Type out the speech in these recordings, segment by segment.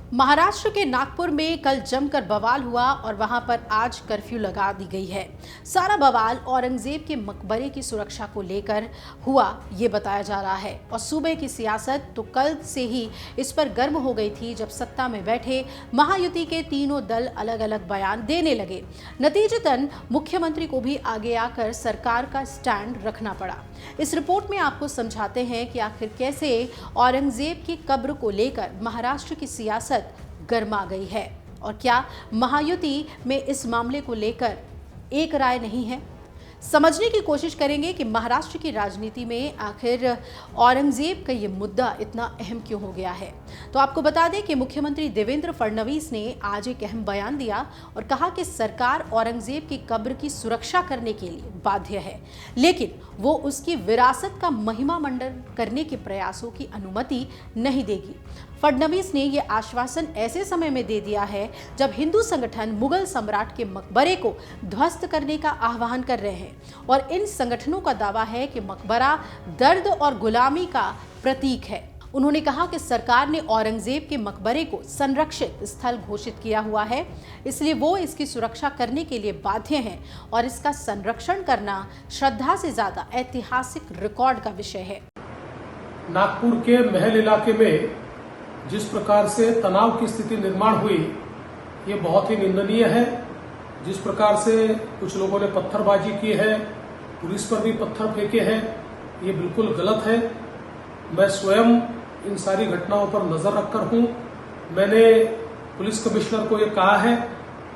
महाराष्ट्र के नागपुर में कल जमकर बवाल हुआ और वहां पर आज कर्फ्यू लगा दी गई है। सारा बवाल औरंगजेब के मकबरे की सुरक्षा को लेकर हुआ ये बताया जा रहा है और सूबे की सियासत तो कल से ही इस पर गर्म हो गई थी जब सत्ता में बैठे महायुति के तीनों दल अलग अलग बयान देने लगे। नतीजतन मुख्यमंत्री को भी आगे आकर सरकार का स्टैंड रखना पड़ा। इस रिपोर्ट में आपको समझाते हैं कि आखिर कैसे औरंगजेब की कब्र को लेकर महाराष्ट्र की सियासत गर्मा गई है और क्या महायुति में इस मामले को लेकर एक राय नहीं है। समझने की कोशिश करेंगे कि महाराष्ट्र की राजनीति में आखिर औरंगजेब का ये मुद्दा इतना अहम क्यों हो गया है। तो आपको बता दें कि मुख्यमंत्री देवेंद्र फडणवीस ने आज एक अहम बयान दिया और कहा कि सरकार औरंगजेब की कब्र की सुरक्षा करने के लिए बाध्य है, लेकिन वो उसकी विरासत का महिमा मंडन करने के प्रयासों की अनुमति नहीं देगी। फडणवीस ने यह आश्वासन ऐसे समय में दे दिया है जब हिंदू संगठन मुगल सम्राट के मकबरे को ध्वस्त करने का आह्वान कर रहे हैं और इन संगठनों का दावा है कि मकबरा दर्द और गुलामी का प्रतीक है। उन्होंने कहा कि सरकार ने औरंगजेब के मकबरे को संरक्षित स्थल घोषित किया हुआ है, इसलिए वो इसकी सुरक्षा करने के लिए बाध्य हैं और इसका संरक्षण करना श्रद्धा से ज्यादा ऐतिहासिक रिकॉर्ड का विषय है। नागपुर के महल इलाके में जिस प्रकार से तनाव की स्थिति निर्माण हुई, ये बहुत ही निंदनीय है। जिस प्रकार से कुछ लोगों ने पत्थरबाजी की है, पुलिस पर भी पत्थर फेंके हैं, ये बिल्कुल गलत है। मैं स्वयं इन सारी घटनाओं पर नजर रखकर हूं। मैंने पुलिस कमिश्नर को ये कहा है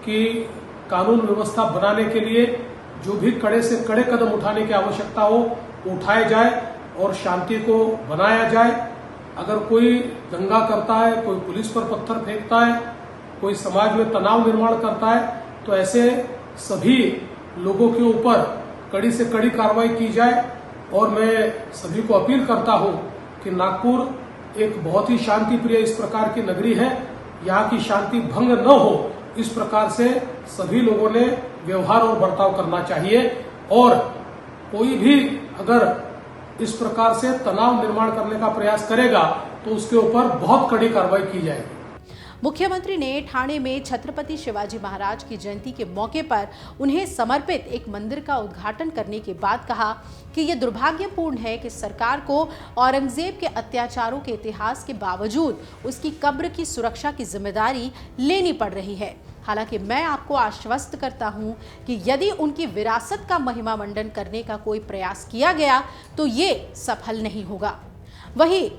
कि कानून व्यवस्था बनाने के लिए जो भी कड़े से कड़े कदम उठाने की आवश्यकता हो उठाए जाए और शांति को बनाया जाए। अगर कोई दंगा करता है, कोई पुलिस पर पत्थर फेंकता है, कोई समाज में तनाव निर्माण करता है, तो ऐसे सभी लोगों के ऊपर कड़ी से कड़ी कार्रवाई की जाए। और मैं सभी को अपील करता हूं कि नागपुर एक बहुत ही शांति प्रिय इस प्रकार की नगरी है, यहाँ की शांति भंग न हो, इस प्रकार से सभी लोगों ने व्यवहार और बर्ताव करना चाहिए। और कोई भी अगर इस प्रकार से तनाव निर्माण करने का प्रयास करेगा तो उसके ऊपर बहुत कड़ी कार्रवाई की जाएगी। मुख्यमंत्री ने ठाणे में छत्रपति शिवाजी महाराज की जयंती के मौके पर उन्हें समर्पित एक मंदिर का उद्घाटन करने के बाद कहा कि यह दुर्भाग्यपूर्ण है कि सरकार को औरंगजेब के अत्याचारों के इतिहास के बावजूद उसकी कब्र की सुरक्षा की जिम्मेदारी लेनी पड़ रही है। हालांकि मैं आपको आश्वस्त करता हूं कि यदि उनकी विरासत का महिमा मंडन करने का कोई प्रयास किया गया तो ये सफल नहीं होगा। वहीं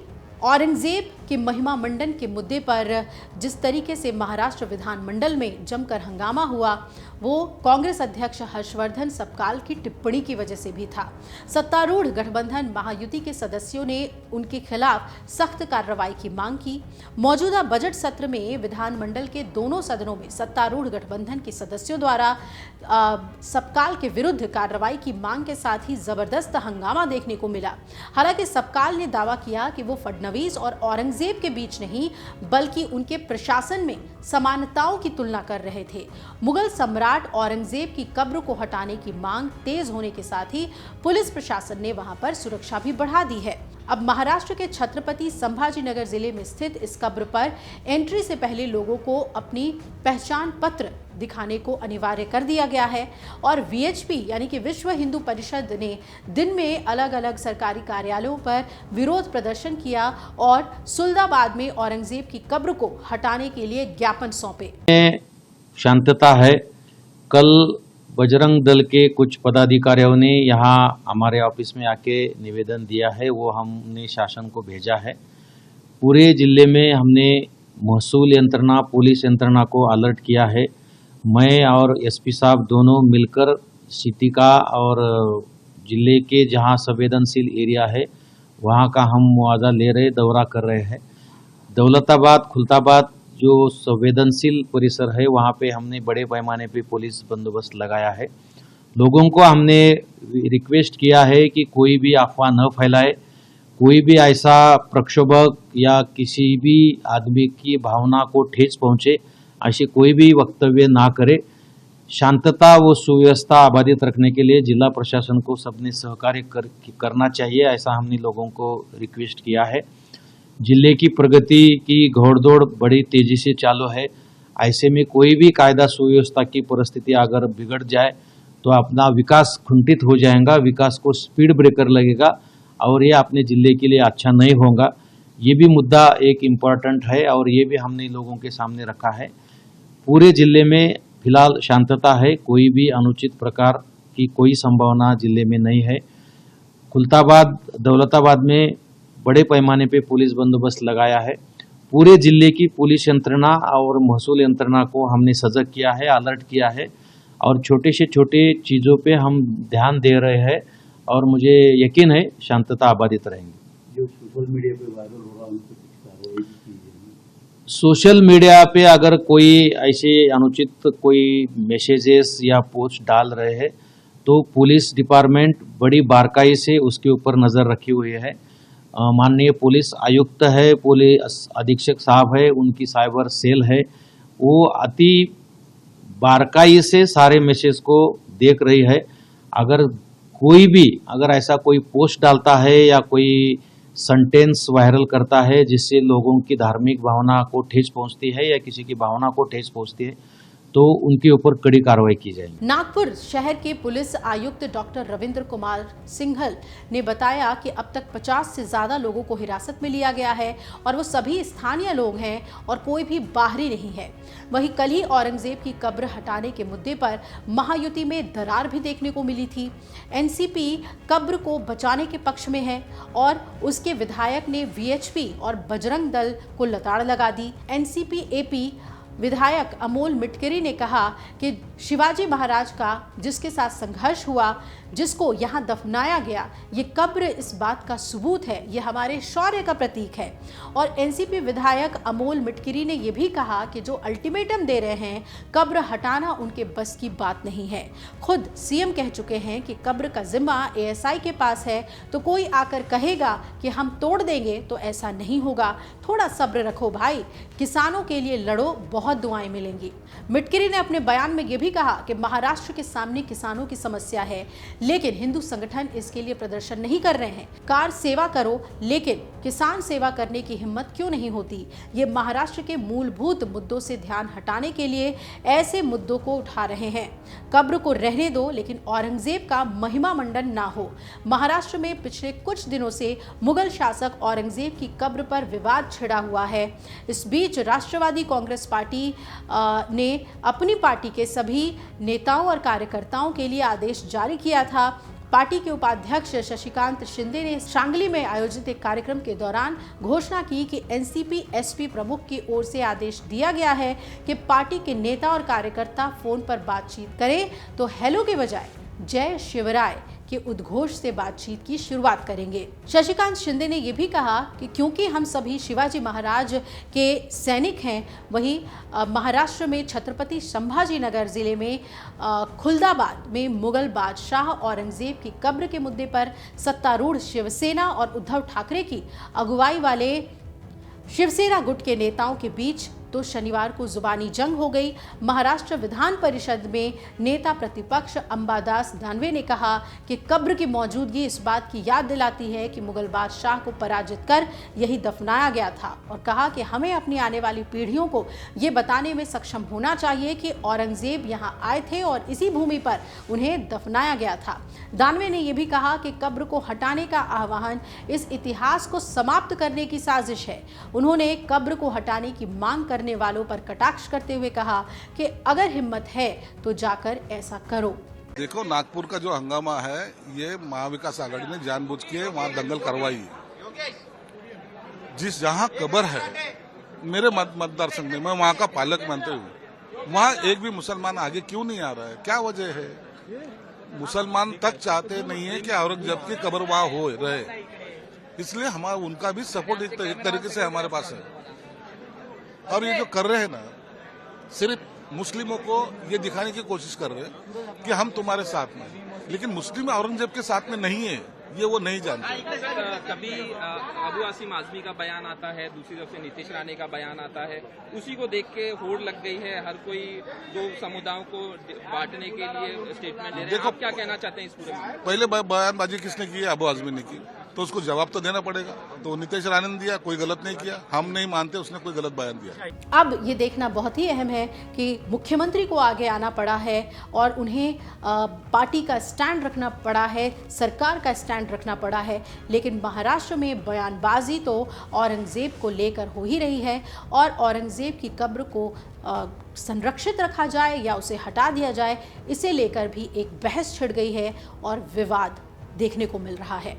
औरंगजेब के महिमा मंडन के मुद्दे पर जिस तरीके से महाराष्ट्र विधानमंडल में जमकर हंगामा हुआ, वो कांग्रेस अध्यक्ष हर्षवर्धन सपकाल की टिप्पणी की वजह से भी था। सत्तारूढ़ गठबंधन महायुति के सदस्यों ने उनके खिलाफ सख्त कार्रवाई की मांग की। मौजूदा बजट सत्र में विधानमंडल के दोनों सदनों में सत्तारूढ़ गठबंधन के सदस्यों द्वारा सपकाल के विरुद्ध कार्रवाई की मांग के साथ ही जबरदस्त हंगामा देखने को मिला। हालांकि सपकाल ने दावा किया कि वो फडणवीस और औरंगजेब के बीच नहीं बल्कि उनके प्रशासन में समानताओं की तुलना कर रहे थे। मुगल सम्राट औरंगजेब की कब्र को हटाने की मांग तेज होने के साथ ही पुलिस प्रशासन ने वहां पर सुरक्षा भी बढ़ा दी है। अब महाराष्ट्र के छत्रपति संभाजीनगर जिले में स्थित इस कब्र पर एंट्री से पहले लोगों को अपनी पहचान पत्र दिखाने को अनिवार्य कर दिया गया है और वीएचपी यानी कि विश्व हिंदू परिषद ने दिन में अलग अलग सरकारी कार्यालयों पर विरोध प्रदर्शन किया और सुल्ताबाद में औरंगजेब की कब्र को हटाने के लिए ज्ञापन सौंपे। शांतता है। कल बजरंग दल के कुछ पदाधिकारियों ने यहाँ हमारे ऑफिस में आके निवेदन दिया है, वो हमने शासन को भेजा है। पूरे जिले में हमने महसूल यंत्रणा, पुलिस यंत्रणा को अलर्ट किया है। मैं और एसपी साहब दोनों मिलकर सिटी का और जिले के जहाँ संवेदनशील एरिया है वहाँ का हम मुआवजा ले रहे, दौरा कर रहे हैं। दौलताबाद, खुलताबाद जो संवेदनशील परिसर है वहाँ पे हमने बड़े पैमाने पे पुलिस बंदोबस्त लगाया है। लोगों को हमने रिक्वेस्ट किया है कि कोई भी अफवाह न फैलाए, कोई भी ऐसा प्रक्षोभक या किसी भी आदमी की भावना को ठेस पहुंचे ऐसे कोई भी वक्तव्य ना करे। शांतता व सुव्यवस्था आबादित रखने के लिए जिला प्रशासन को सबने सहकार्य करना चाहिए, ऐसा हमने लोगों को रिक्वेस्ट किया है। जिले की प्रगति की घोड़दौड़ बड़ी तेजी से चालू है। ऐसे में कोई भी कायदा सुव्यवस्था की परिस्थिति अगर बिगड़ जाए तो अपना विकास कुंठित हो जाएगा, विकास को स्पीड ब्रेकर लगेगा और ये अपने जिले के लिए अच्छा नहीं होगा। ये भी मुद्दा एक इम्पॉर्टेंट है और ये भी हमने लोगों के सामने रखा है। पूरे जिले में फिलहाल शांतता है, कोई भी अनुचित प्रकार की कोई संभावना जिले में नहीं है। खुलताबाद, दौलताबाद में बड़े पैमाने पे पुलिस बंदोबस्त लगाया है। पूरे जिले की पुलिस यंत्रणा और महसूल यंत्रणा को हमने सजग किया है, अलर्ट किया है और छोटे से छोटे चीज़ों पे हम ध्यान दे रहे हैं और मुझे यकीन है शांतता आबादित रहेंगी। जो सोशल मीडिया पे वायरल हो रहा है उन पे कुछ कार्रवाई की जाएगी? सोशल मीडिया पे अगर कोई ऐसे अनुचित कोई मैसेजेस या पोस्ट डाल रहे हैं तो पुलिस डिपार्टमेंट बड़ी बारकाई से उसके ऊपर नज़र रखी हुई है। माननीय पुलिस आयुक्त है, पुलिस अधीक्षक साहब है, उनकी साइबर सेल है, वो अति बारकाई से सारे मैसेज को देख रही है। अगर कोई भी ऐसा कोई पोस्ट डालता है या कोई सेंटेंस वायरल करता है जिससे लोगों की धार्मिक भावना को ठेस पहुंचती है या किसी की भावना को ठेस पहुंचती है तो उनके ऊपर कड़ी कार्रवाई की जाएगी। नागपुर शहर के पुलिस आयुक्त डॉक्टर रविंद्र कुमार सिंघल ने बताया कि अब तक 50 से ज्यादा लोगों को हिरासत में लिया गया है और वो सभी स्थानीय लोग हैं और कोई भी बाहरी नहीं है। वहीं कल ही औरंगजेब की कब्र हटाने के मुद्दे पर महायुति में दरार भी देखने को मिली थी। एनसीपी कब्र को बचाने के पक्ष में है और उसके विधायक ने वीएचपी और बजरंग दल को लताड़ लगा दी। एनसीपी एपी विधायक अमोल मिटकरी ने कहा कि शिवाजी महाराज का जिसके साथ संघर्ष हुआ, जिसको यहाँ दफनाया गया, ये कब्र इस बात का सबूत है, ये हमारे शौर्य का प्रतीक है। और एनसीपी विधायक अमोल मिटकरी ने यह भी कहा कि जो अल्टीमेटम दे रहे हैं, कब्र हटाना उनके बस की बात नहीं है। खुद सीएम कह चुके हैं कि कब्र का जिम्मा एएसआई के पास है, तो कोई आकर कहेगा कि हम तोड़ देंगे तो ऐसा नहीं होगा। थोड़ा सब्र रखो भाई, किसानों के लिए लड़ो, बहुत दुआएं मिलेंगी। मिटकरी ने अपने बयान में यह भी कहा कि महाराष्ट्र के सामने किसानों की समस्या है, लेकिन हिंदू संगठन इसके लिए प्रदर्शन नहीं कर रहे हैं। कार सेवा करो, लेकिन किसान सेवा करने की हिम्मत क्यों नहीं होती? ये महाराष्ट्र के मूलभूत मुद्दों से ध्यान हटाने के लिए ऐसे मुद्दों को उठा रहे हैं। कब्र को रहने दो, लेकिन औरंगजेब का महिमा मंडन ना हो। महाराष्ट्र में पिछले कुछ दिनों से मुगल शासक औरंगजेब की कब्र पर विवाद छिड़ा हुआ है। इस बीच राष्ट्रवादी कांग्रेस पार्टी ने अपनी पार्टी के सभी नेताओं और कार्यकर्ताओं के लिए आदेश जारी किया था। पार्टी के उपाध्यक्ष शशिकांत शिंदे ने सांगली में आयोजित एक कार्यक्रम के दौरान घोषणा की कि एनसीपी एसपी प्रमुख की ओर से आदेश दिया गया है कि पार्टी के नेता और कार्यकर्ता फोन पर बातचीत करें तो हेलो के बजाय जय शिवराय के उद्घोष से बातचीत की शुरुआत करेंगे। शशिकांत शिंदे ने यह भी कहा कि क्योंकि हम सभी शिवाजी महाराज के सैनिक हैं, वहीं महाराष्ट्र में छत्रपति संभाजी नगर जिले में खुलदाबाद में मुगल बादशाह औरंगजेब की कब्र के मुद्दे पर सत्तारूढ़ शिवसेना और उद्धव ठाकरे की अगुवाई वाले शिवसेना गुट के नेताओं के बीच तो शनिवार को जुबानी जंग हो गई। महाराष्ट्र विधान परिषद में नेता प्रतिपक्ष अंबादास दानवे ने कहा कि कब्र की मौजूदगी इस बात की याद दिलाती है कि मुगल बादशाह को पराजित कर यही दफनाया गया था, और कहा कि हमें अपनी आने वाली पीढ़ियों को ये बताने में सक्षम होना चाहिए कि औरंगजेब यहाँ आए थे और इसी भूमि पर उन्हें दफनाया गया था। दानवे ने यह भी कहा कि कब्र को हटाने का आह्वान इस इतिहास को समाप्त करने की साजिश है। उन्होंने कब्र को हटाने की मांग करने वालों पर कटाक्ष करते हुए कहा कि अगर हिम्मत है तो जाकर ऐसा करो। देखो, नागपुर का जो हंगामा है, ये महाविकास आघाड़ी ने जानबूझ के वहां दंगल करवाई है। जिस जहां कब्र है, मेरे मतदार संघ में, मैं वहां का पालक मानते हूँ, वहां एक भी मुसलमान आगे क्यों नहीं आ रहा है? क्या वजह है? मुसलमान तक चाहते नहीं है कि औरंगजेब की कब्र वहां हो रहे, इसलिए हमारा उनका भी सपोर्ट एक तरीके से हमारे पास है। और ये जो कर रहे हैं ना, सिर्फ मुस्लिमों को ये दिखाने की कोशिश कर रहे हैं कि हम तुम्हारे साथ में, लेकिन मुस्लिम औरंगजेब के साथ में नहीं है, ये वो नहीं जानते। कभी अबू आसिम आजमी का बयान आता है, दूसरी तरफ से नीतीश राणे का बयान आता है, उसी को देख के होड़ लग गई है। हर कोई दो समुदायों को बांटने के लिए स्टेटमेंट दे रहे हैं। आप क्या कहना चाहते हैं इस पूरे में? पहले बयानबाजी किसने की है? अबू आजमी ने की। तो उसको जवाब तो देना पड़ेगा। तो नीतीश राणे ने दिया, कोई गलत नहीं किया, हम नहीं मानते उसने कोई गलत बयान दिया। अब ये देखना बहुत ही अहम है कि मुख्यमंत्री को आगे आना पड़ा है और उन्हें पार्टी का स्टैंड रखना पड़ा है, सरकार का स्टैंड रखना पड़ा है, लेकिन महाराष्ट्र में बयानबाजी तो औरंगजेब को लेकर हो ही रही है और औरंगजेब की कब्र को संरक्षित रखा जाए या उसे हटा दिया जाए, इसे लेकर भी एक बहस छिड़ गई है और विवाद देखने को मिल रहा है।